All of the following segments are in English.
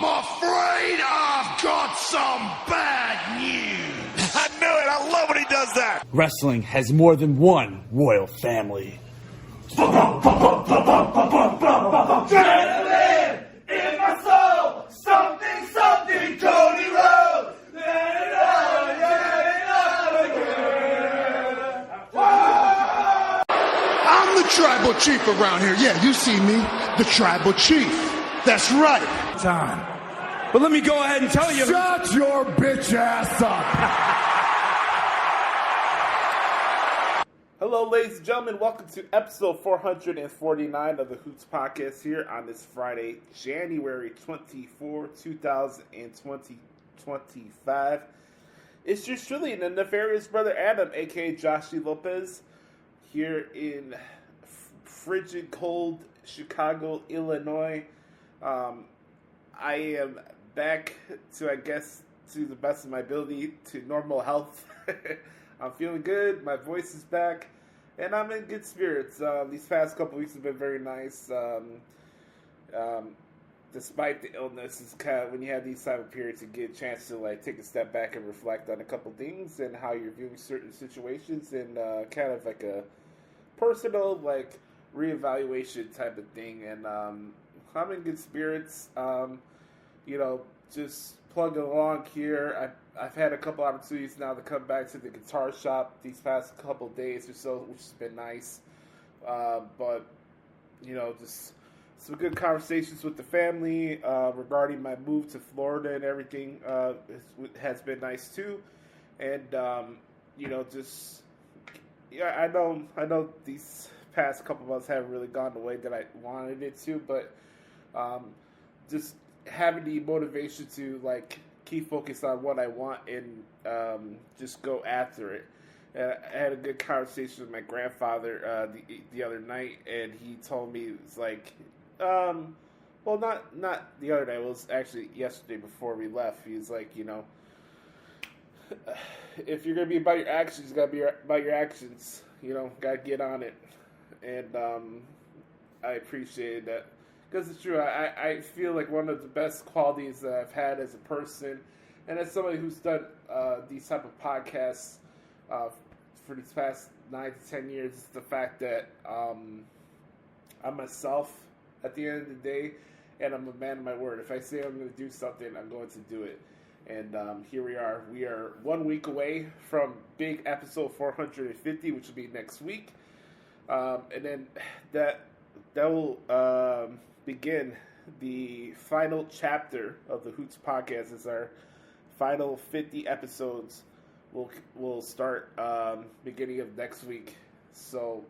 I'm afraid I've got some bad news. I knew it. I love when he does that. Wrestling has more than one royal family. Adrenaline in my soul, something, something, Cody Rhodes. Let it out again. I'm the tribal chief around here. Yeah, you see me, the tribal chief. That's right. Time. But let me go ahead and tell you. Shut your bitch ass up. Hello, ladies and gentlemen. Welcome to episode 449 of the Hoots Podcast here on this Friday, January 24, 2025. It's just truly the nefarious brother Adam, a.k.a. Joshie Lopez, here in frigid, cold Chicago, Illinois. I am back to, I guess, to the best of my ability, to normal health. I'm feeling good. My voice is back, and I'm in good spirits. These past couple weeks have been very nice. Despite the illness, it's kind of when you have these type of periods, you get a chance to like take a step back and reflect on a couple things and how you're viewing certain situations, and kind of like a personal like reevaluation type of thing. And I'm in good spirits. Just plugging along here. I've had a couple opportunities now to come back to the guitar shop these past couple days or so, which has been nice. But just some good conversations with the family regarding my move to Florida and everything has been nice too. And I know these past couple months haven't really gone the way that I wanted it to, but just having the motivation to like keep focused on what I want and just go after it. I had a good conversation with my grandfather the other night, and he told me it's like, not the other night. It was actually yesterday before we left. He was like, if you're gonna be about your actions, you gotta be about your actions. Gotta get on it, and I appreciated that. Because it's true, I feel like one of the best qualities that I've had as a person, and as somebody who's done these type of podcasts for these past 9 to 10 years, is the fact that I'm myself at the end of the day, and I'm a man of my word. If I say I'm going to do something, I'm going to do it. And here we are. We are 1 week away from big episode 450, which will be next week. And then that will begin the final chapter of the Hoots Podcast. Is our final 50 episodes. We'll start beginning of next week. So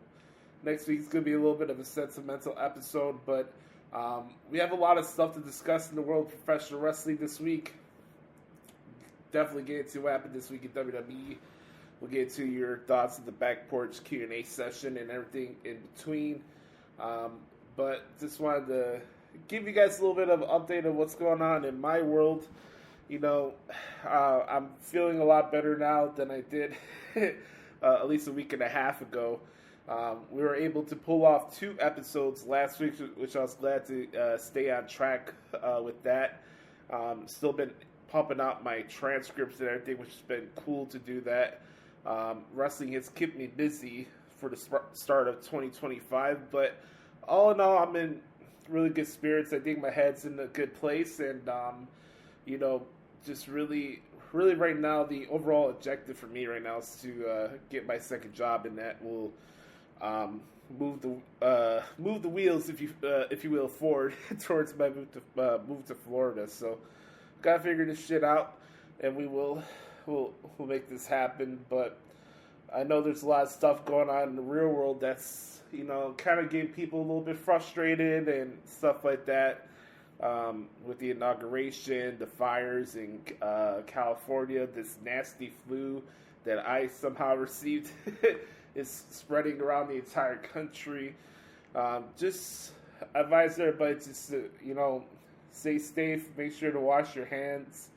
next week's going to be a little bit of a sentimental episode, but we have a lot of stuff to discuss in the world of professional wrestling this week. Definitely get into what happened this week in WWE. We'll get into your thoughts of the Back Porch Q&A session and everything in between. But just wanted to give you guys a little bit of an update of what's going on in my world. I'm feeling a lot better now than I did at least a week and a half ago. We were able to pull off 2 episodes last week, which I was glad to stay on track with that. Still been pumping out my transcripts and everything, which has been cool to do that. Wrestling has kept me busy for the start of 2025, but all in all, I'm in really good spirits. I think my head's in a good place, and just really right now, the overall objective for me right now is to get my second job, and that will move the wheels, if you will, forward towards my move to Florida. So gotta figure this shit out, and we'll make this happen. But I know there's a lot of stuff going on in the real world that's kind of getting people a little bit frustrated and stuff like that. With the inauguration, the fires in California, this nasty flu that I somehow received is spreading around the entire country. Just advise everybody just to, stay safe, make sure to wash your hands.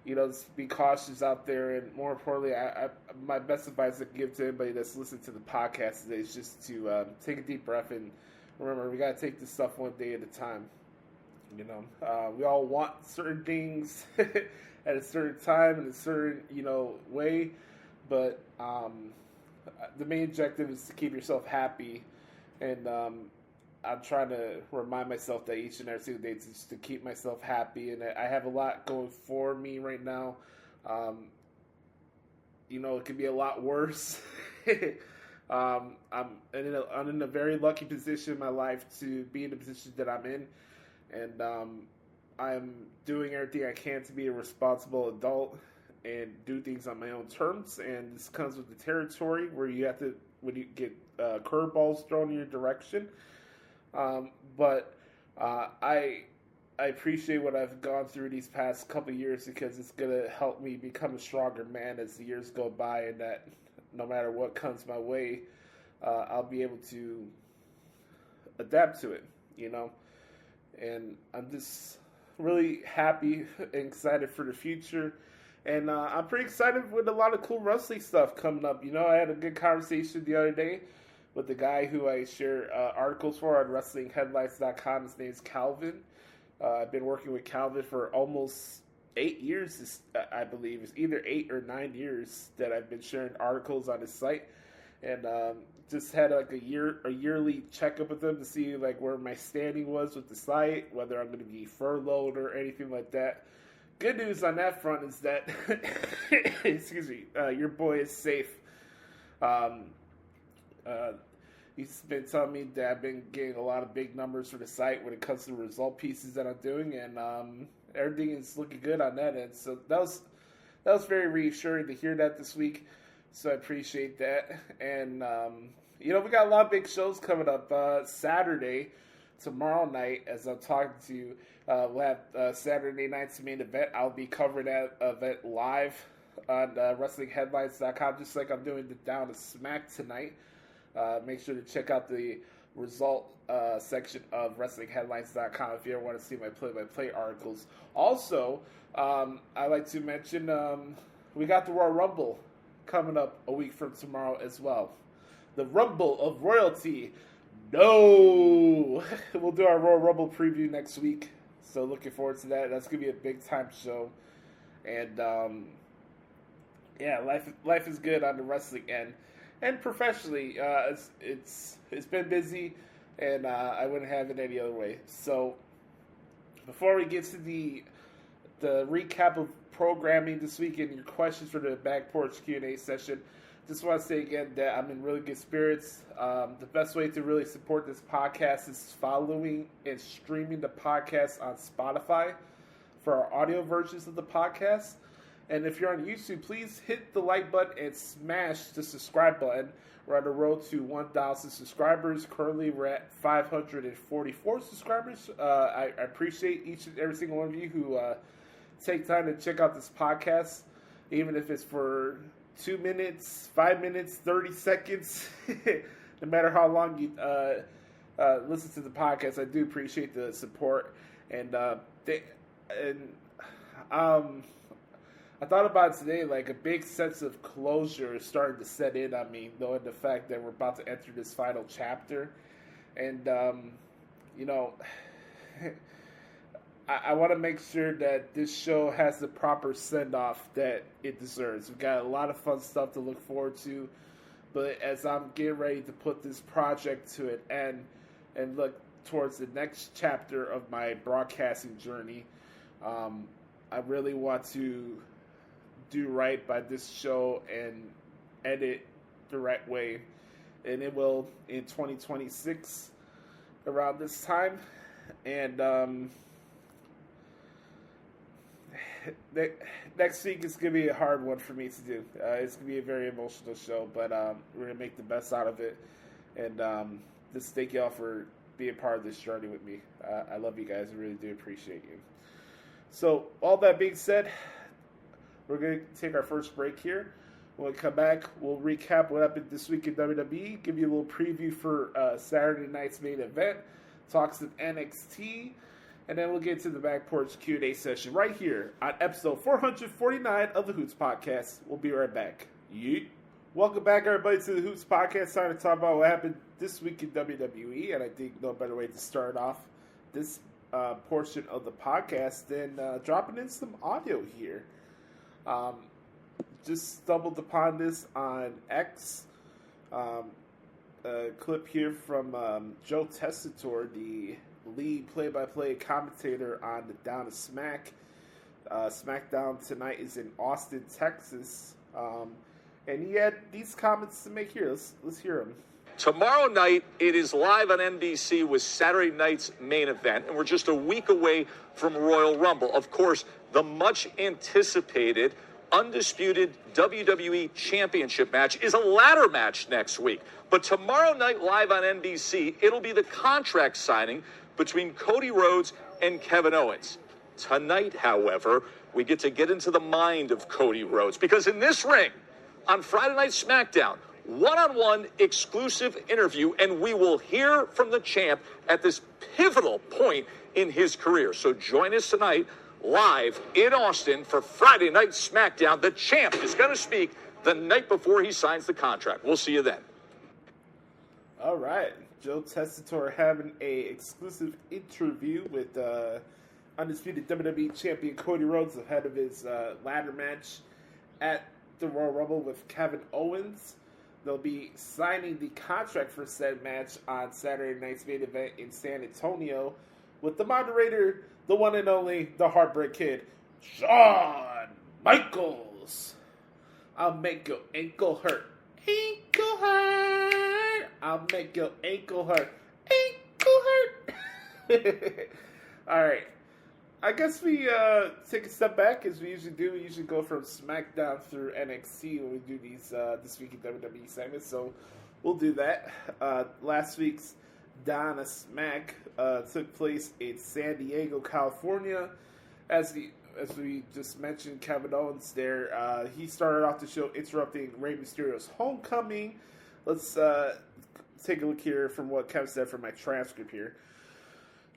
Just be cautious out there, and more importantly, my best advice I can give to anybody that's listening to the podcast today is just to take a deep breath and remember, we got to take this stuff one day at a time. You know, we all want certain things at a certain time in a certain, way, but the main objective is to keep yourself happy, and I'm trying to remind myself that each and every single day just to keep myself happy, and I have a lot going for me right now. It could be a lot worse. I'm in a very lucky position in my life to be in the position that I'm in, and I'm doing everything I can to be a responsible adult and do things on my own terms. And this comes with the territory where you have to, when you get curveballs thrown in your direction. But I appreciate what I've gone through these past couple of years, because it's gonna help me become a stronger man as the years go by, and that no matter what comes my way, I'll be able to adapt to it, and I'm just really happy and excited for the future, and I'm pretty excited with a lot of cool wrestling stuff coming up. I had a good conversation the other day with the guy who I share articles for on WrestlingHeadlines.com. His name is Calvin. I've been working with Calvin for almost 8 years, I believe. It's either 8 or 9 years that I've been sharing articles on his site, and just had a yearly checkup with him to see where my standing was with the site, whether I'm going to be furloughed or anything like that. Good news on that front is that, excuse me, your boy is safe. He's been telling me that I've been getting a lot of big numbers for the site when it comes to the result pieces that I'm doing, and everything is looking good on that end. So that was very reassuring to hear that this week. So I appreciate that. And we got a lot of big shows coming up. Saturday, tomorrow night, as I'm talking to you, we'll have Saturday night's main event. I'll be covering that event live on WrestlingHeadlines.com, just like I'm doing the Down to Smack tonight. Make sure to check out the result section of WrestlingHeadlines.com if you ever want to see my play-by-play articles. Also, I like to mention we got the Royal Rumble coming up a week from tomorrow as well. The Rumble of Royalty. No! We'll do our Royal Rumble preview next week, so looking forward to that. That's going to be a big-time show. And, life is good on the wrestling end. And professionally, it's been busy, and I wouldn't have it any other way. So, before we get to the recap of programming this week and your questions for the Back Porch Q&A session, just want to say again that I'm in really good spirits. The best way to really support this podcast is following and streaming the podcast on Spotify for our audio versions of the podcast. And if you're on YouTube, please hit the like button and smash the subscribe button. We're on the road to 1,000 subscribers. Currently, we're at 544 subscribers. I appreciate each and every single one of you who take time to check out this podcast, even if it's for 2 minutes, 5 minutes, 30 seconds. No matter how long you listen to the podcast, I do appreciate the support. And I thought about it today, a big sense of closure is starting to set in on me, knowing the fact that we're about to enter this final chapter. And, I want to make sure that this show has the proper send-off that it deserves. We've got a lot of fun stuff to look forward to, but as I'm getting ready to put this project to an end and look towards the next chapter of my broadcasting journey, I really want to do right by this show and end it the right way. And it will in 2026 around this time. And next week is going to be a hard one for me to do. It's going to be a very emotional show, but we're going to make the best out of it. And just thank y'all for being part of this journey with me. I love you guys. I really do appreciate you. So, all that being said, we're going to take our first break here. When we come back, we'll recap what happened this week in WWE, give you a little preview for Saturday night's main event, talk some NXT, and then we'll get to the Back Porch Q&A session right here on episode 449 of the Hoots Podcast. We'll be right back. Yeet. Welcome back, everybody, to the Hoots Podcast. Time to talk about what happened this week in WWE, and I think no better way to start off this portion of the podcast, then dropping in some audio here. Just stumbled upon this on X. A clip here from Joe Tessitore, the lead play-by-play commentator on the Down to Smack. SmackDown tonight is in Austin, Texas. And he had these comments to make here. Let's hear them. Tomorrow night, it is live on NBC with Saturday night's main event, and we're just a week away from Royal Rumble. Of course, the much-anticipated, undisputed WWE Championship match is a ladder match next week. But tomorrow night, live on NBC, it'll be the contract signing between Cody Rhodes and Kevin Owens. Tonight, however, we get into the mind of Cody Rhodes, because in this ring, on Friday Night SmackDown, one-on-one exclusive interview, and we will hear from the champ at this pivotal point in his career. So join us tonight, live in Austin for Friday Night SmackDown. The champ is going to speak the night before he signs the contract. We'll see you then. All right. Joe Tessitore having a exclusive interview with undisputed WWE champion Cody Rhodes ahead of his ladder match at the Royal Rumble with Kevin Owens. They'll be signing the contract for said match on Saturday night's main event in San Antonio with the moderator, the one and only, the Heartbreak Kid, Shawn Michaels. I'll make your ankle hurt. Ankle hurt. I'll make your ankle hurt. Ankle hurt. All right. I guess we take a step back, as we usually do. We usually go from SmackDown through NXT when we do these This Week in WWE segments, so we'll do that. Last week's Down to Smack took place in San Diego, California. As we just mentioned, Kevin Owens there, he started off the show interrupting Rey Mysterio's homecoming. Let's take a look here from what Kevin said from my transcript here.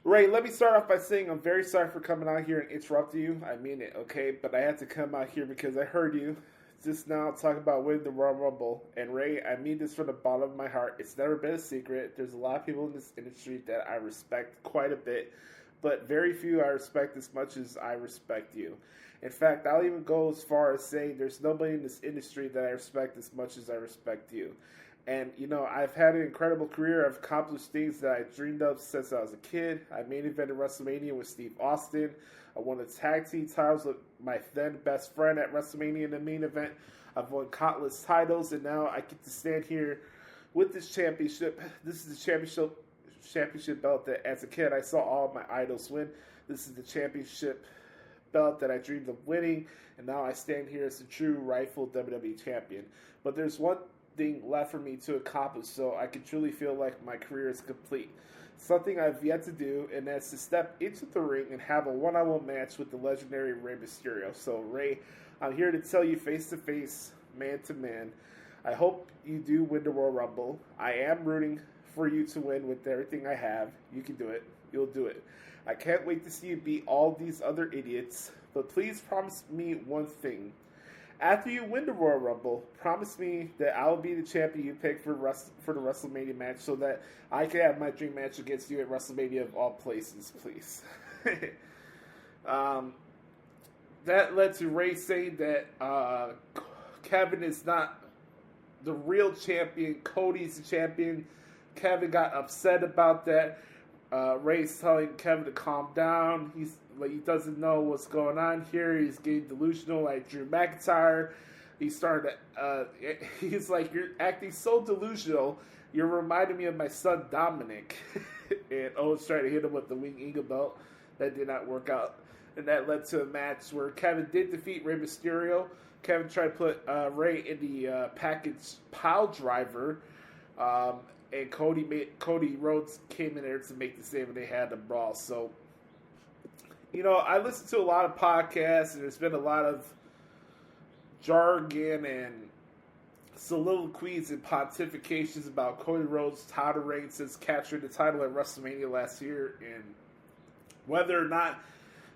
Ray, let me start off by saying I'm very sorry for coming out here and interrupting you. I mean it, okay? But I had to come out here because I heard you just now talk about winning the Royal Rumble. And Ray, I mean this from the bottom of my heart. It's never been a secret. There's a lot of people in this industry that I respect quite a bit, but very few I respect as much as I respect you. In fact, I'll even go as far as saying there's nobody in this industry that I respect as much as I respect you. And, you know, I've had an incredible career. I've accomplished things that I dreamed of since I was a kid. I main evented WrestleMania with Steve Austin. I won the tag team titles with my then best friend at WrestleMania in the main event. I've won countless titles, and now I get to stand here with this championship. This is the championship belt that, as a kid, I saw all of my idols win. This is the championship belt that I dreamed of winning, and now I stand here as the true rightful WWE champion. But there's one thing left for me to accomplish so I can truly feel like my career is complete. Something I've yet to do, and that's to step into the ring and have a one-on-one match with the legendary Rey Mysterio. So Ray, I'm here to tell you face to face, man to man, I hope you do win the Royal Rumble. I am rooting for you to win with everything I have. You can do it. You'll do it. I can't wait to see you beat all these other idiots, but please promise me one thing. After you win the Royal Rumble, promise me that I will be the champion you pick for the WrestleMania match so that I can have my dream match against you at WrestleMania of all places, please. That led to Ray saying that Kevin is not the real champion. Cody's the champion. Kevin got upset about that. Ray's telling Kevin to calm down. He doesn't know what's going on here. He's getting delusional like Drew McIntyre. He's like, you're acting so delusional. You're reminding me of my son Dominic. And Owens tried to hit him with the Wing Eagle belt. That did not work out. And that led to a match where Kevin did defeat Rey Mysterio. Kevin tried to put Ray in the package pile driver. And Cody Rhodes came in there to make the save, and they had the brawl. So, you know, I listen to a lot of podcasts, and there's been a lot of jargon and soliloquies and pontifications about Cody Rhodes' title reign since capturing the title at WrestleMania last year, and whether or not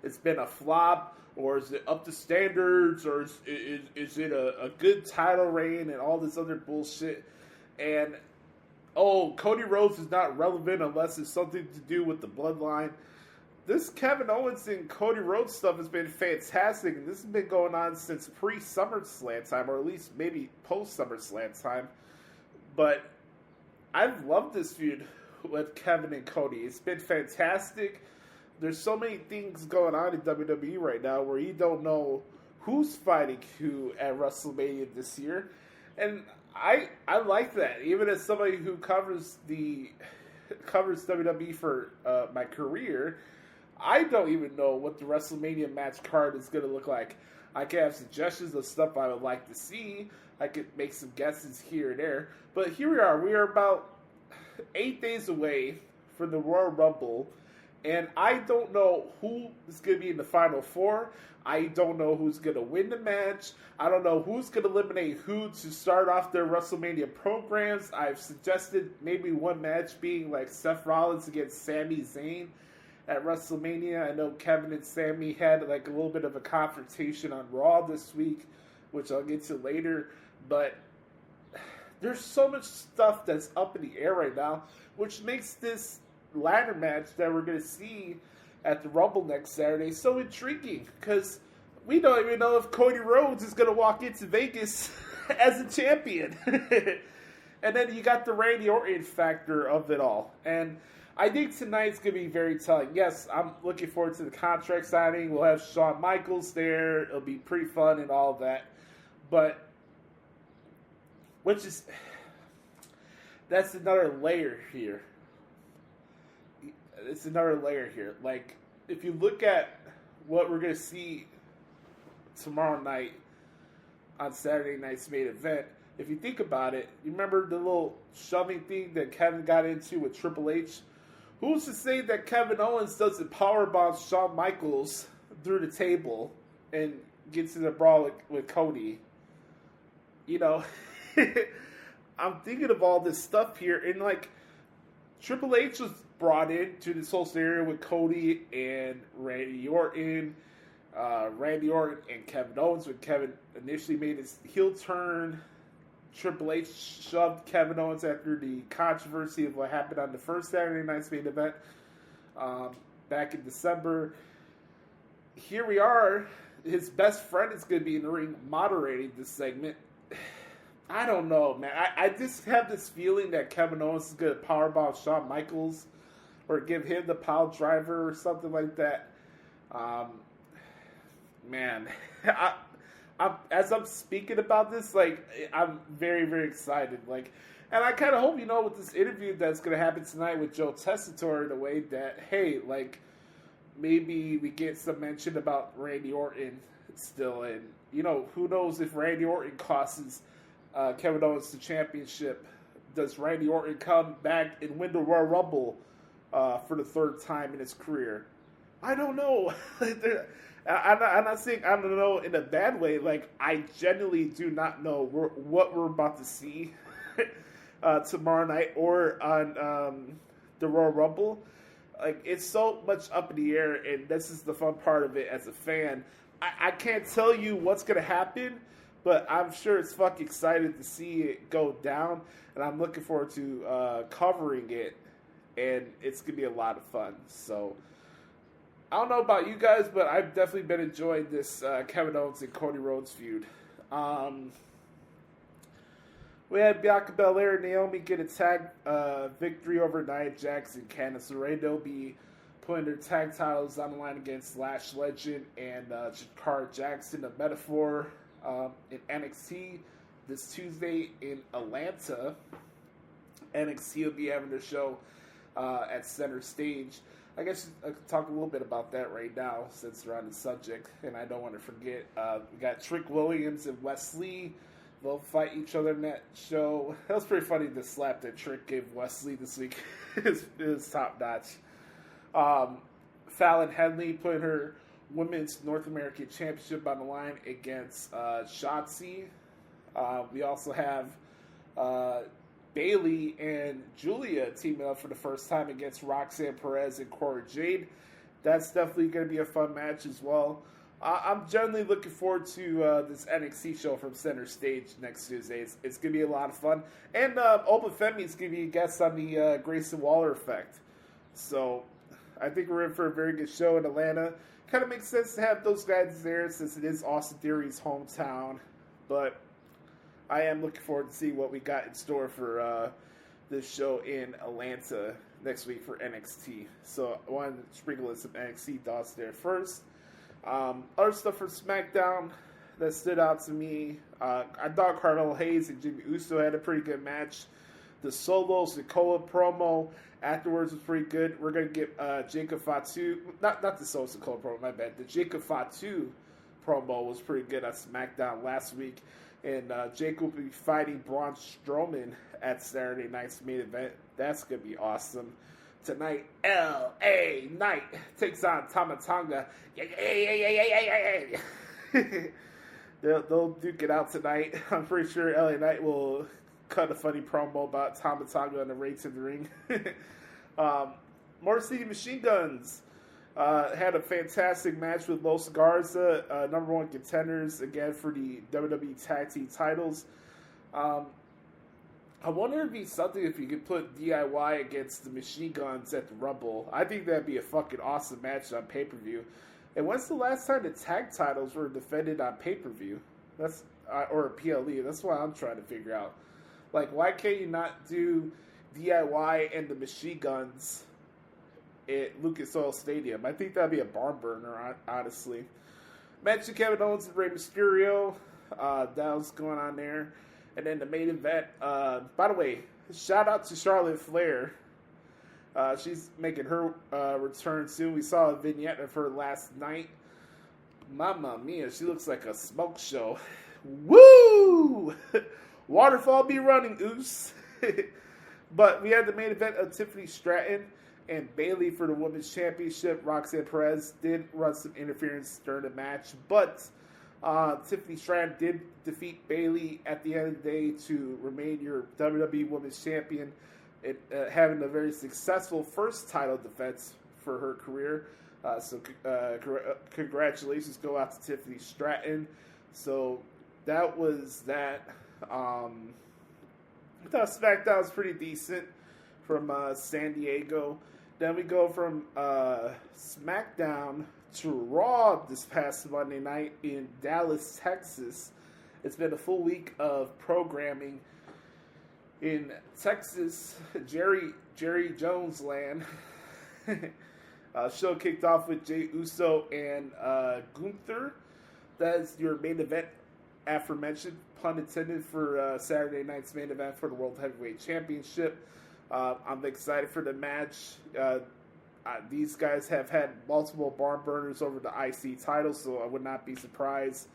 it's been a flop, or is it up to standards, or is it a good title reign, and all this other bullshit. And Cody Rhodes is not relevant unless it's something to do with the bloodline. this Kevin Owens and Cody Rhodes stuff has been fantastic, and this has been going on since pre-SummerSlam time, or at least maybe post-SummerSlam time. But I've loved this feud with Kevin and Cody. It's been fantastic. There's so many things going on in WWE right now where you don't know who's fighting who at WrestleMania this year. And I like that. Even as somebody who covers WWE for my career, I don't even know what the WrestleMania match card is going to look like. I can have suggestions of stuff I would like to see. I could make some guesses here and there. But here we are. We are about 8 days away from the Royal Rumble. And I don't know who is going to be in the Final Four. I don't know who's going to win the match. I don't know who's going to eliminate who to start off their WrestleMania programs. I've suggested maybe one match being like Seth Rollins against Sami Zayn at WrestleMania. I know Kevin and Sami had like a little bit of a confrontation on Raw this week, which I'll get to later. But there's so much stuff that's up in the air right now, which makes this ladder match that we're going to see at the Rumble next Saturday so intriguing, because we don't even know if Cody Rhodes is going to walk into Vegas as a champion. And then you got the Randy Orton factor of it all. And I think tonight's going to be very telling. Yes, I'm looking forward to the contract signing. We'll have Shawn Michaels there. It'll be pretty fun and all that. But that's another layer here. It's another layer here. Like, if you look at what we're going to see tomorrow night on Saturday night's main event, if you think about it, you remember the little shoving thing that Kevin got into with Triple H? Who's to say that Kevin Owens doesn't powerbomb Shawn Michaels through the table and gets in a brawl with Cody? You know, I'm thinking of all this stuff here, and like, Triple H was brought in to this whole scenario with Cody and Randy Orton. Randy Orton and Kevin Owens, when Kevin initially made his heel turn. Triple H shoved Kevin Owens after the controversy of what happened on the first Saturday night's main event back in December. Here we are. His best friend is going to be in the ring moderating this segment. I don't know, man. I just have this feeling that Kevin Owens is going to powerbomb Shawn Michaels or give him the pile driver or something like that. Man, as I'm speaking about this, like, I'm very, very excited. Like, and I kind of hope, with this interview that's going to happen tonight with Joe Tessitore, in a way that, hey, like, maybe we get some mention about Randy Orton still. And, who knows if Randy Orton costs Kevin Owens the championship. Does Randy Orton come back and win the Royal Rumble for the third time in his career? I don't know. I'm not saying I don't know in a bad way. Like, I genuinely do not know what we're about to see tomorrow night or on the Royal Rumble. Like, it's so much up in the air, and this is the fun part of it as a fan. I can't tell you what's going to happen, but I'm sure it's fucking excited to see it go down, and I'm looking forward to covering it, and it's going to be a lot of fun. So, I don't know about you guys, but I've definitely been enjoying this Kevin Owens and Cody Rhodes feud. We had Bianca Belair and Naomi get a tag victory over Nia Jax and Candice LeRae. They'll be putting their tag titles on the line against Lash Legend and Jakara Jackson of Metaphor in NXT this Tuesday in Atlanta. NXT will be having their show at Center Stage. I guess I could talk a little bit about that right now since we're on the subject, and I don't want to forget. We got Trick Williams and Wesley. They'll fight each other in that show. That was pretty funny, the slap that Trick gave Wesley this week. it was top notch. Fallon Henley putting her Women's North American Championship on the line against Shotzi. We also have Bayley and Julia teaming up for the first time against Roxanne Perez and Cora Jade. That's definitely going to be a fun match as well. I'm generally looking forward to this NXT show from Center Stage next Tuesday. It's going to be a lot of fun. And Oba Femi is going to be a guest on the Grayson Waller effect. So I think we're in for a very good show in Atlanta. Kind of makes sense to have those guys there since it is Austin Theory's hometown. But I am looking forward to see what we got in store for this show in Atlanta next week for NXT. So I wanted to sprinkle in some NXT thoughts there first. Other stuff for SmackDown that stood out to me. I thought Carmelo Hayes and Jimmy Uso had a pretty good match. The Solo Sikoa promo afterwards was pretty good. We're going to get Jacob Fatu. Not the Solo Sikoa promo, my bad. The Jacob Fatu promo was pretty good at SmackDown last week. And Jake will be fighting Braun Strowman at Saturday night's main event. That's going to be awesome. Tonight, L.A. Knight takes on Tama Tonga. They'll duke it out tonight. I'm pretty sure L.A. Knight will cut a funny promo about Tama Tonga on the way to the ring. Motor City Machine Guns had a fantastic match with Los Garza, number one contenders, again, for the WWE Tag Team titles. I wonder if it'd be something if you could put DIY against the Machine Guns at the Rumble. I think that'd be a fucking awesome match on pay-per-view. And when's the last time the tag titles were defended on pay-per-view? That's or a PLE. That's what I'm trying to figure out. Like, why can't you not do DIY and the Machine Guns at Lucas Oil Stadium? I think that'd be a barn burner, honestly. Mentioned Kevin Owens and Rey Mysterio. That was going on there. And then the main event, by the way, shout out to Charlotte Flair. She's making her return soon. We saw a vignette of her last night. Mamma mia, she looks like a smoke show. Woo! Waterfall be running, oos. But we had the main event of Tiffany Stratton and Bayley for the Women's Championship. Roxanne Perez did run some interference during the match, but Tiffany Stratton did defeat Bayley at the end of the day to remain your WWE Women's Champion, having a very successful first title defense for her career. So congratulations go out to Tiffany Stratton. So that was that. I thought SmackDown was pretty decent from San Diego. Then we go from SmackDown to Raw this past Monday night in Dallas, Texas. It's been a full week of programming in Texas, Jerry Jones land. Show kicked off with Jey Uso and Gunther. That is your main event, aforementioned, pun intended, for Saturday night's main event for the World Heavyweight Championship. I'm excited for the match. These guys have had multiple barn burners over the IC title, so I would not be surprised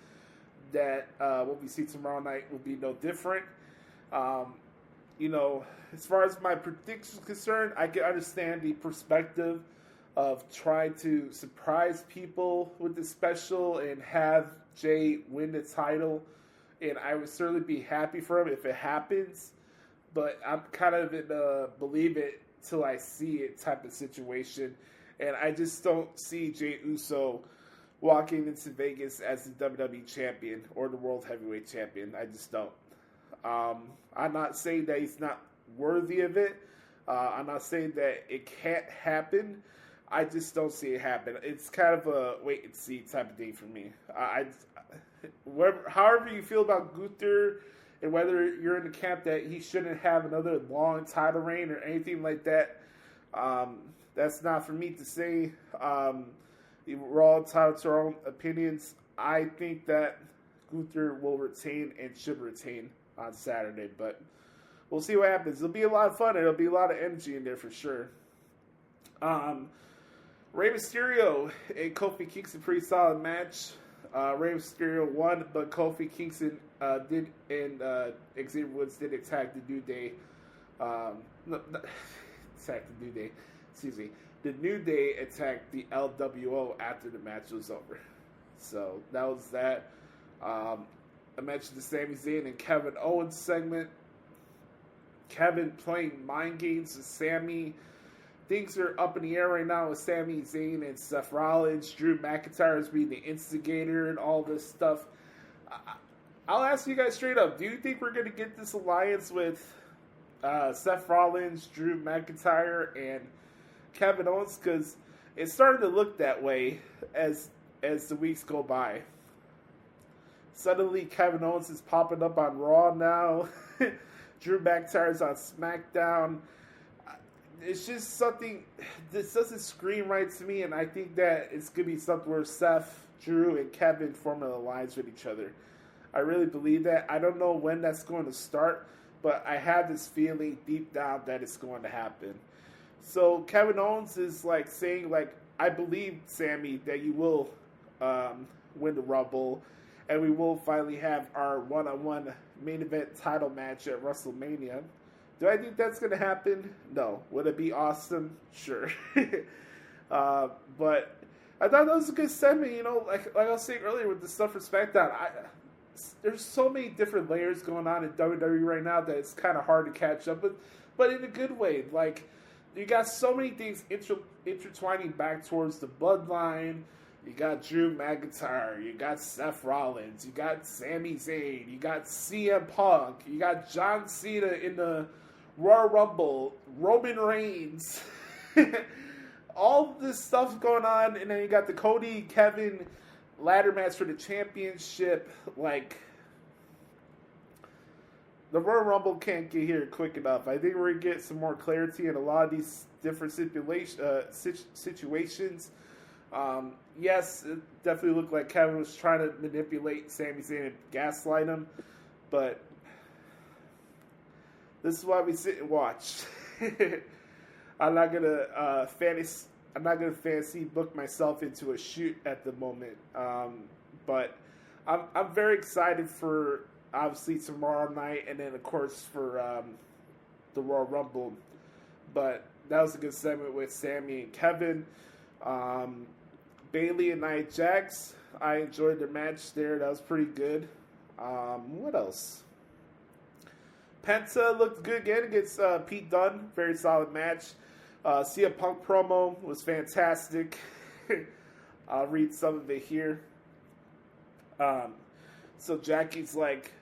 that what we see tomorrow night will be no different. As far as my predictions are concerned, I can understand the perspective of trying to surprise people with the special and have Jay win the title, and I would certainly be happy for him if it happens, but I'm kind of in a believe it till I see it type of situation, and I just don't see Jey Uso walking into Vegas as the WWE Champion or the World Heavyweight Champion. I just don't. I'm not saying that he's not worthy of it. I'm not saying that it can't happen. I just don't see it happen. It's kind of a wait and see type of thing for me. However you feel about Gunther, and whether you're in the camp that he shouldn't have another long title reign or anything like that, that's not for me to say. We're all entitled to our own opinions. I think that Gunther will retain and should retain on Saturday, but we'll see what happens. It'll be a lot of fun, and there'll be a lot of energy in there for sure. Rey Mysterio and Kofi Kingston, pretty solid match. Rey Mysterio won, but Kofi Kingston did, and Xavier Woods did attack the New Day. Attack the New Day. Excuse me. The New Day attacked the LWO after the match was over. So that was that. I mentioned the Sami Zayn and Kevin Owens segment. Kevin playing mind games with Sami. Things are up in the air right now with Sami Zayn and Seth Rollins. Drew McIntyre is being the instigator and all this stuff. I'll ask you guys straight up. Do you think we're going to get this alliance with Seth Rollins, Drew McIntyre, and Kevin Owens? Because it's starting to look that way as the weeks go by. Suddenly, Kevin Owens is popping up on Raw now. Drew McIntyre's on SmackDown. It's just something, this doesn't scream right to me, and I think that it's going to be something where Seth, Drew, and Kevin form an alliance with each other. I really believe that. I don't know when that's going to start, but I have this feeling deep down that it's going to happen. So Kevin Owens is like saying, like, I believe, Sammy, that you will win the Rumble, and we will finally have our one-on-one main event title match at WrestleMania. Do I think that's going to happen? No. Would it be awesome? Sure. But I thought that was a good segment, you know, like I was saying earlier with the stuff for SmackDown. There's so many different layers going on in WWE right now that it's kind of hard to catch up with, but in a good way. Like, you got so many things intertwining back towards the bloodline. You got Drew McIntyre, you got Seth Rollins, you got Sami Zayn, you got CM Punk, you got John Cena in the Royal Rumble, Roman Reigns, all this stuff going on, and then you got the Cody, Kevin ladder match for the championship. Like, the Royal Rumble can't get here quick enough. I think we're going to get some more clarity in a lot of these different situations. Yes, it definitely looked like Kevin was trying to manipulate Sami Zayn and gaslight him, but this is why we sit and watch. I'm not gonna fantasy book myself into a shoot at the moment, but I'm very excited for obviously tomorrow night, and then of course for the Royal Rumble. But that was a good segment with Sami and Kevin. Bayley and Nia Jax, I enjoyed their match there. That was pretty good. What else? Penta looked good again against Pete Dunne. Very solid match. CM Punk promo was fantastic. I'll read some of it here. So Jackie's like,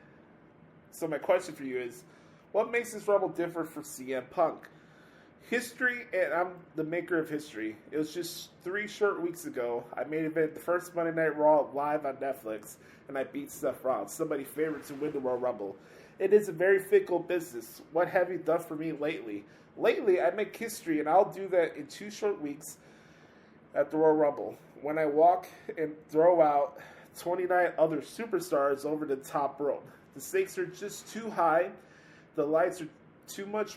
so my question for you is, what makes this Rumble different for CM Punk? History, and I'm the maker of history. It was just 3 short weeks ago. I made event the first Monday Night Raw live on Netflix, and I beat Seth Rollins, somebody favorite to win the Royal Rumble. It is a very fickle business. What have you done for me lately? Lately, I make history, and I'll do that in 2 short weeks at the Royal Rumble, when I walk and throw out 29 other superstars over the top rope. The stakes are just too high. The lights are much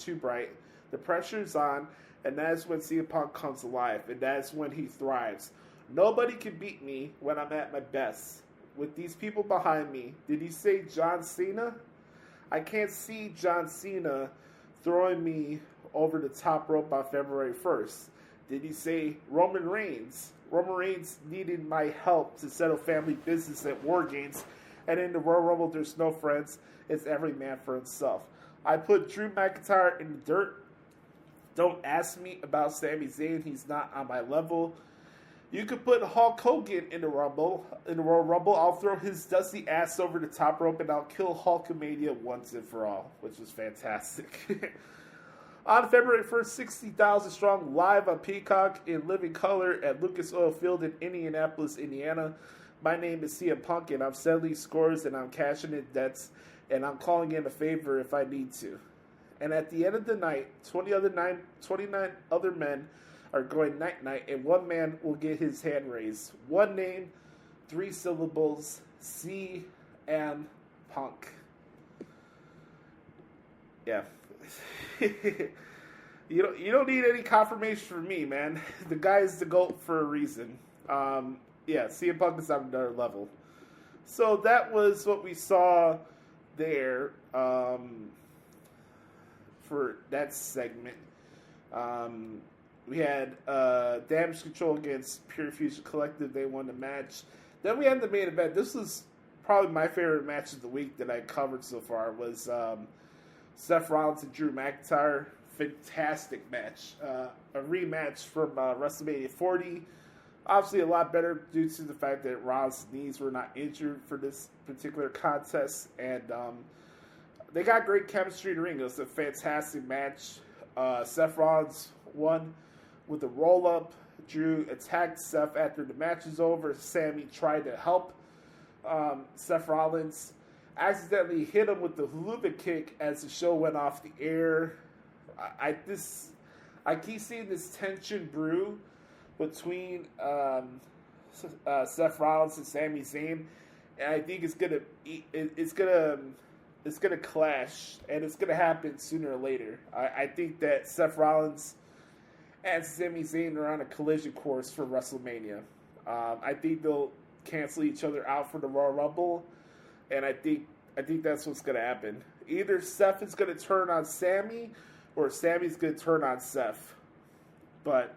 too bright. The pressure's on, and that's when CM Punk comes alive, and that's when he thrives. Nobody can beat me when I'm at my best. With these people behind me, did he say John Cena? I can't see John Cena throwing me over the top rope on February 1st. Did he say Roman Reigns? Roman Reigns needed my help to settle family business at War Games, and in the Royal Rumble there's no friends. It's every man for himself. I put Drew McIntyre in the dirt. Don't ask me about Sami Zayn. He's not on my level. You could put Hulk Hogan in the Royal Rumble. I'll throw his dusty ass over the top rope, and I'll kill Hulkamania once and for all, which was fantastic. On February 1st, 60,000 strong, live on Peacock in living color at Lucas Oil Field in Indianapolis, Indiana. My name is CM Punk, and I'm settling scores, and I'm cashing in debts, and I'm calling in a favor if I need to. And at the end of the night, 29 other men are going night-night, and one man will get his hand raised. One name, 3 syllables, CM Punk. Yeah. You don't need any confirmation from me, man. The guy's the GOAT for a reason. Yeah, CM Punk is on another level. So that was what we saw there for that segment. We had Damage Control against Pure Fusion Collective. They won the match. Then we had the main event. This was probably my favorite match of the week that I covered so far. Was Seth Rollins and Drew McIntyre. Fantastic match. A rematch from WrestleMania 40. Obviously a lot better due to the fact that Rollins' knees were not injured for this particular contest. And they got great chemistry in the ring. It was a fantastic match. Seth Rollins won. with a roll-up. Drew attacked Seth after the match is over. Sammy tried to help Seth Rollins. Accidentally hit him with the haluva kick as the show went off the air. I keep seeing this tension brew between Seth Rollins and Sami Zayn, and I think it's gonna clash, and it's gonna happen sooner or later. I think that Seth Rollins and Sami Zayn are on a collision course for WrestleMania. I think they'll cancel each other out for the Royal Rumble, and I think that's what's gonna happen. Either Seth is gonna turn on Sami, or Sami's gonna turn on Seth. But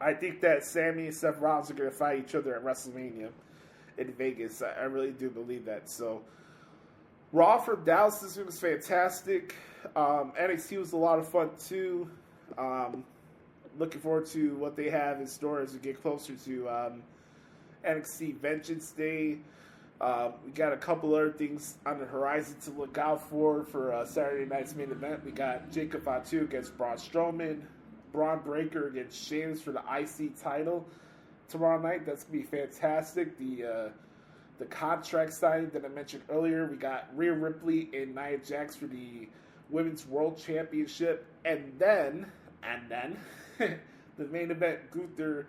I think that Sami and Seth Rollins are gonna fight each other at WrestleMania in Vegas. I really do believe that. So Raw from Dallas this week was fantastic. NXT was a lot of fun too. Looking forward to what they have in store as we get closer to NXT Vengeance Day. We got a couple other things on the horizon to look out for Saturday night's main event. We got Jacob Fatu against Braun Strowman, Braun Breaker against Sheamus for the IC title tomorrow night. That's going to be fantastic. The contract signing that I mentioned earlier, we got Rhea Ripley and Nia Jax for the Women's World Championship. And then the main event, Gunther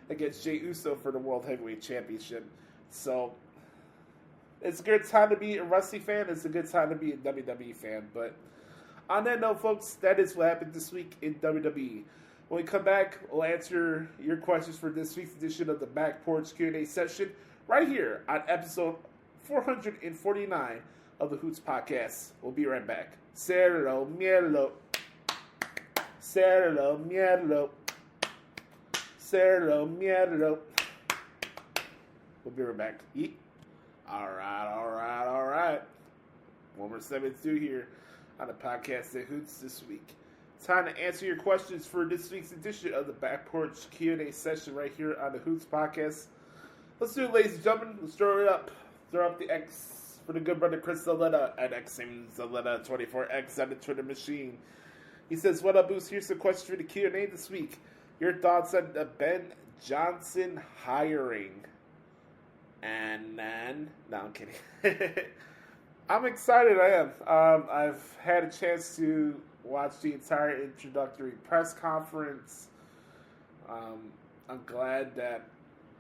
against Jey Uso for the World Heavyweight Championship. So it's a good time to be a wrestling fan. It's a good time to be a WWE fan. But on that note, folks, that is what happened this week in WWE. When we come back, we'll answer your questions for this week's edition of the Back Porch Q&A session right here on episode 449 of the Hoots Podcast. We'll be right back. Cerro Mierlo. Cerro Mierlo. Cerro Mierlo. We'll be right back. Yeet. All right. One more segment to do here on the podcast at Hoots this week. Time to answer your questions for this week's edition of the Back Porch Q&A session right here on the Hoots Podcast. Let's do it, ladies and gentlemen. Let's throw it up. Throw up the X for the good brother Chris Zaletta at XMZaletta24X on the Twitter machine. He says, what up, Boost? Here's some questions for the Q&A this week. Your thoughts on the Ben Johnson hiring? And then, no, I'm kidding. I'm excited, I am. I've had a chance to watch the entire introductory press conference. I'm glad that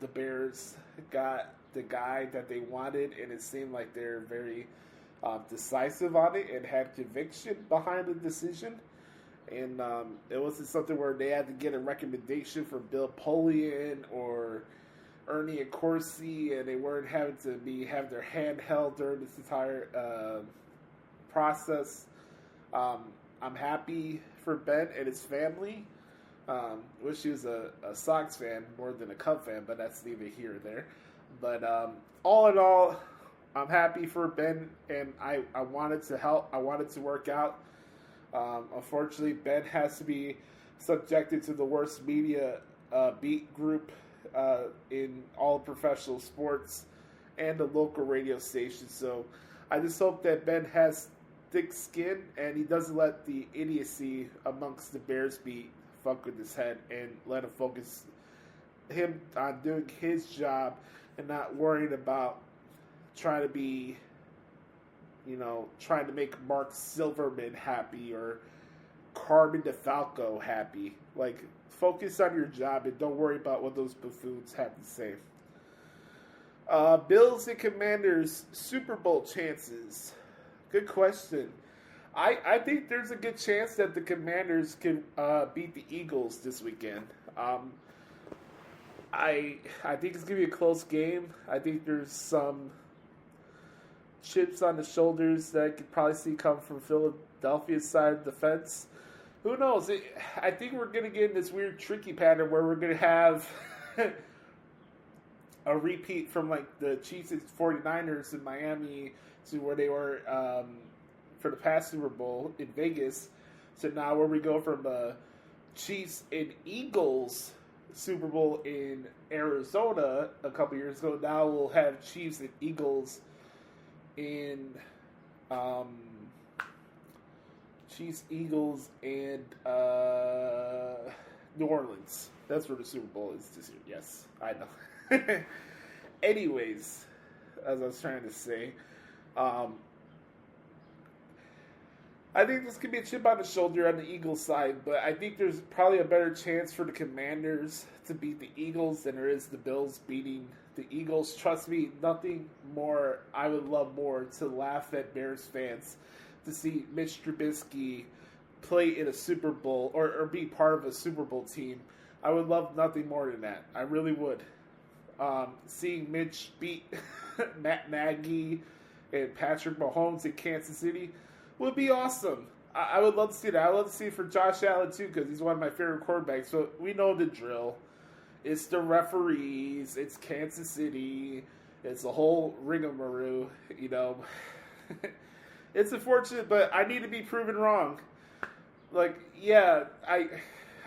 the Bears got the guy that they wanted, and it seemed like they're very decisive on it and had conviction behind the decision. And it wasn't something where they had to get a recommendation from Bill Polian or Ernie Accorsi, and they weren't having to have their hand held during this entire process. I'm happy for Ben and his family. Wish he was a Sox fan more than a Cub fan, but that's neither here or there. But all in all, I'm happy for Ben, and I wanted to help. I wanted to work out. Unfortunately, Ben has to be subjected to the worst media beat group in all professional sports and the local radio station. So I just hope that Ben has thick skin and he doesn't let the idiocy amongst the Bears beat fuck with his head, and let him focus him on doing his job and not worrying about trying to make Mark Silverman happy or Carmen DeFalco happy. Like, focus on your job and don't worry about what those buffoons have to say. Bills and Commanders Super Bowl chances. Good question. I think there's a good chance that the Commanders can beat the Eagles this weekend. I think it's going to be a close game. I think there's some chips on the shoulders that I could probably see come from Philadelphia's side of the fence. Who knows? I think we're going to get in this weird tricky pattern where we're going to have a repeat from like the Chiefs and 49ers in Miami to where they were for the past Super Bowl in Vegas. So now where we go from Chiefs and Eagles Super Bowl in Arizona a couple years ago. Now we'll have Chiefs and Eagles in Chiefs, Eagles, and New Orleans. That's where the Super Bowl is this year. Yes, I know. Anyways, as I was trying to say, I think this could be a chip on the shoulder on the Eagles side, but I think there's probably a better chance for the Commanders to beat the Eagles than there is the Bills beating the Eagles. Trust me, nothing more I would love more to laugh at Bears fans to see Mitch Trubisky play in a Super Bowl or be part of a Super Bowl team. I would love nothing more than that. I really would. Seeing Mitch beat Matt Nagy and Patrick Mahomes in Kansas City would be awesome. I would love to see that. I would love to see it for Josh Allen too, because he's one of my favorite quarterbacks. So we know the drill. It's the referees. It's Kansas City. It's the whole ringamaroo. You know, it's unfortunate, but I need to be proven wrong. Like, yeah, I'm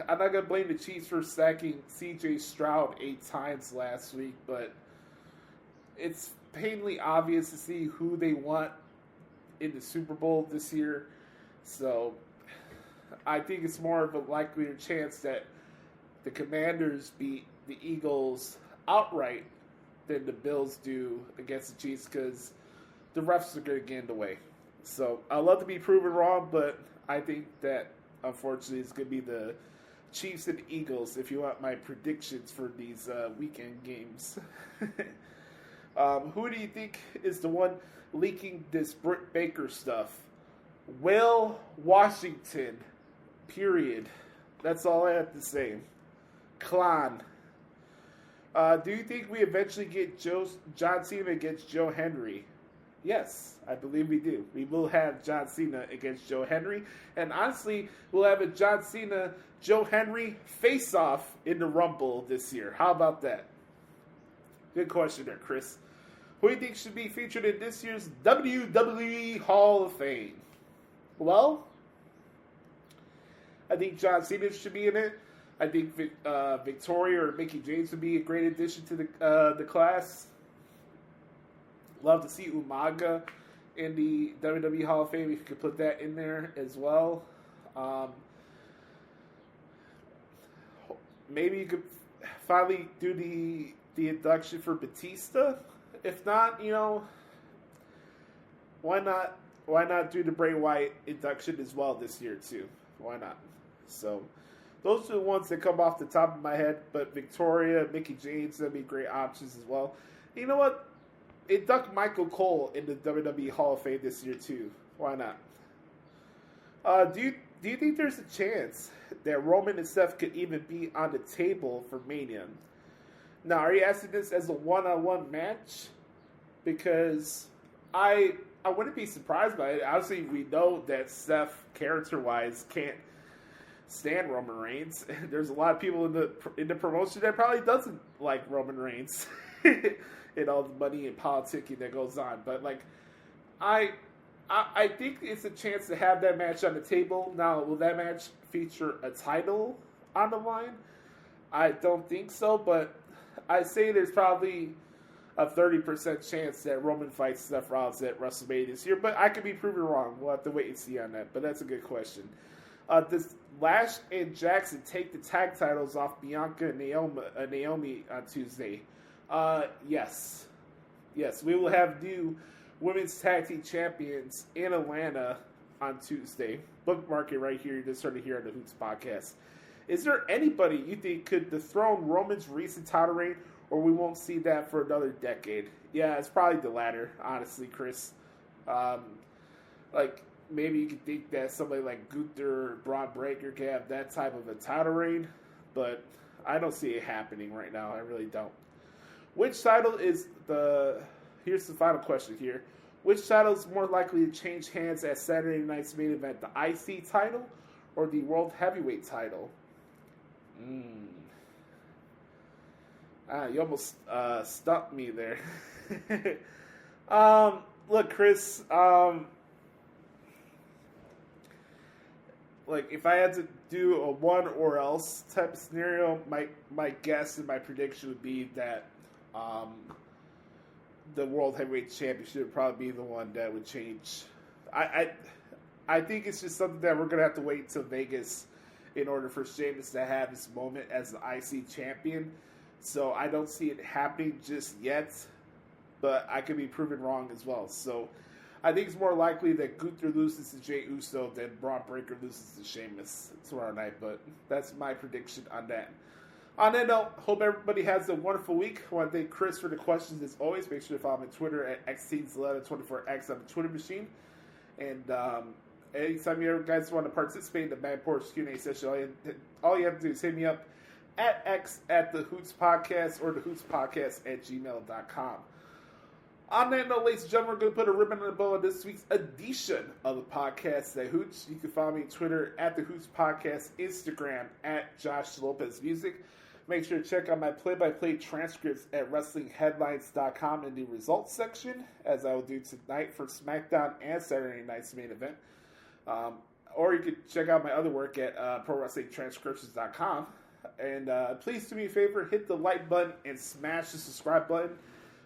not gonna blame the Chiefs for sacking C.J. Stroud 8 times last week, but it's painfully obvious to see who they want in the Super Bowl this year. So I think it's more of a likelier chance that the Commanders beat the Eagles outright than the Bills do against the Chiefs, because the refs are going to get in the way. So I'd love to be proven wrong, but I think that unfortunately it's going to be the Chiefs and Eagles if you want my predictions for these weekend games. Who do you think is the one leaking this Britt Baker stuff? Will Washington. Period. That's all I have to say. Clan. Do you think we eventually get John Cena against Joe Henry? Yes, I believe we do. We will have John Cena against Joe Henry. And honestly, we'll have a John Cena-Joe Henry face-off in the Rumble this year. How about that? Good question there, Chris. Who do you think should be featured in this year's WWE Hall of Fame? Well, I think John Cena should be in it. I think Victoria or Mickie James would be a great addition to the class. Love to see Umaga in the WWE Hall of Fame, if you could put that in there as well. Maybe you could finally do the induction for Batista. If not, you know, why not do the Bray Wyatt induction as well this year too? Why not? So those are the ones that come off the top of my head. But Victoria, Mickie James, that'd be great options as well. You know what? Induct Michael Cole in the WWE Hall of Fame this year too. Why not? Do you think there's a chance that Roman and Seth could even be on the table for Mania? Now, are you asking this as a one-on-one match? Because I wouldn't be surprised by it. Obviously, we know that Seth, character-wise, can't stand Roman Reigns. There's a lot of people in the promotion that probably doesn't like Roman Reigns and all the money and politicking that goes on. But like, I think it's a chance to have that match on the table. Now, will that match feature a title on the line? I don't think so, but I say there's probably a 30% chance that Roman fights Seth Rollins at WrestleMania this year, but I could be proven wrong. We'll have to wait and see on that, but that's a good question. Does Lash and Jackson take the tag titles off Bianca and Naomi on Tuesday? Yes. Yes, we will have new women's tag team champions in Atlanta on Tuesday. Bookmark it right here. You just heard it here on the Hoots Podcast. Is there anybody you think could dethrone Roman's recent title reign, or we won't see that for another decade? Yeah, it's probably the latter, honestly, Chris. Like, maybe you could think that somebody like Gunther or Braun Breaker could have that type of a title reign, but I don't see it happening right now. I really don't. Which title is here's the final question here. Which title is more likely to change hands at Saturday night's main event, the IC title or the World Heavyweight title? You almost stumped me there. Look, Chris, like, if I had to do a one or else type of scenario, my guess and my prediction would be that the World Heavyweight Championship would probably be the one that would change. I think it's just something that we're going to have to wait until Vegas in order for Sheamus to have this moment as the IC champion. So I don't see it happening just yet, but I could be proven wrong as well. So I think it's more likely that Gunther loses to Jey Uso than Braun Breaker loses to Sheamus tomorrow night, but that's my prediction on that. On that note, hope everybody has a wonderful week. I want to thank Chris for the questions as always. Make sure to follow me on Twitter at XTeens1124X on the Twitter machine. And anytime you guys want to participate in the Man Porch Q&A session, all you have to do is hit me up at X at the Hoots Podcast or the Hoots Podcast at gmail.com. On that note, ladies and gentlemen, we're going to put a ribbon on the bow of this week's edition of the podcast, The Hoots. You can follow me on Twitter at the Hoots Podcast, Instagram at Joshie Lopez Music. Make sure to check out my play-by-play transcripts at WrestlingHeadlines.com in the results section, as I will do tonight for SmackDown and Saturday night's main event. Or you can check out my other work at ProWrestlingTranscriptions.com. And please do me a favor, hit the like button and smash the subscribe button.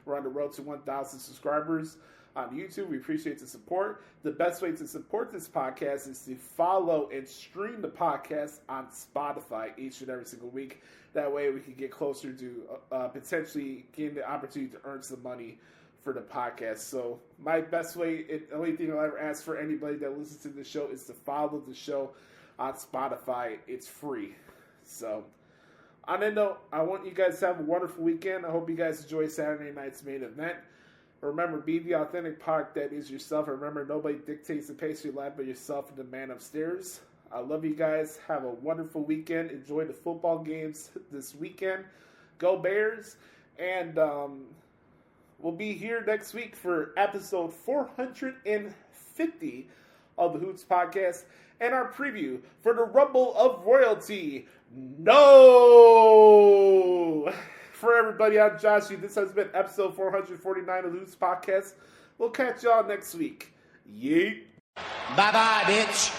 We're on the road to 1,000 subscribers on YouTube. We appreciate the support. The best way to support this podcast is to follow and stream the podcast on Spotify each and every single week. That way we can get closer to potentially getting the opportunity to earn some money for the podcast. So my best way, the only thing I'll ever ask for anybody that listens to the show is to follow the show on Spotify. It's free. So, on that note, I want you guys to have a wonderful weekend. I hope you guys enjoy Saturday night's main event. Remember, be the authentic product that is yourself. Remember, nobody dictates the pace of your life but yourself and the man upstairs. I love you guys. Have a wonderful weekend. Enjoy the football games this weekend. Go Bears. And we'll be here next week for episode 450 of the Hoots Podcast and our preview for the Rumble of Royalty. No! For everybody, I'm Joshie. This has been episode 449 of the Hoots Podcast. We'll catch y'all next week. Yeet. Bye-bye, bitch.